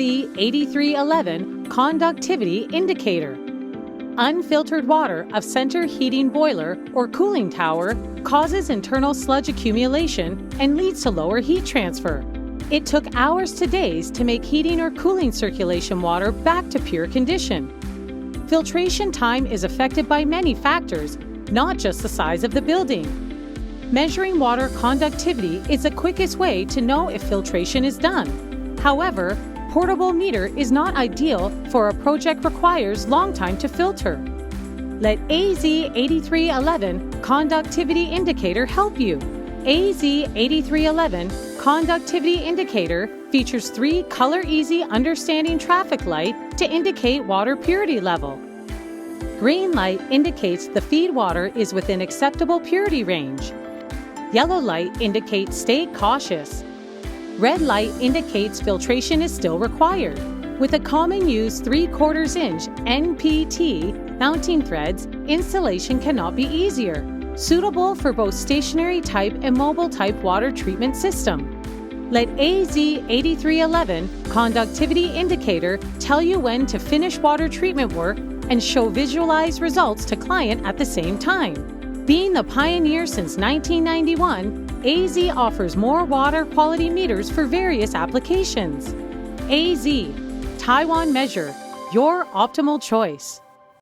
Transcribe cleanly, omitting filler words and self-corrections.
AZ8311 Conductivity Indicator. Unfiltered water of center heating boiler or cooling tower causes internal sludge accumulation and leads to lower heat transfer. It took hours to days to make heating or cooling circulation water back to pure condition. Filtration time is affected by many factors, not just the size of the building. Measuring water conductivity is the quickest way to know if filtration is done. However, portable meter is not ideal for a project requires long time to filter. Let AZ8311 Conductivity Indicator help you. AZ8311 Conductivity Indicator features 3 color-easy understanding traffic light to indicate water purity level. Green light indicates the feed water is within acceptable purity range. Yellow light indicates stay cautious. Red light indicates filtration is still required. With a common use 3/4 inch NPT mounting threads, installation cannot be easier. Suitable for both stationary type and mobile type water treatment system. Let AZ8311 Conductivity Indicator tell you when to finish water treatment work and show visualized results to client at the same time. Being the pioneer since 1991, AZ offers more water quality meters for various applications. AZ, Taiwan Measure, your optimal choice.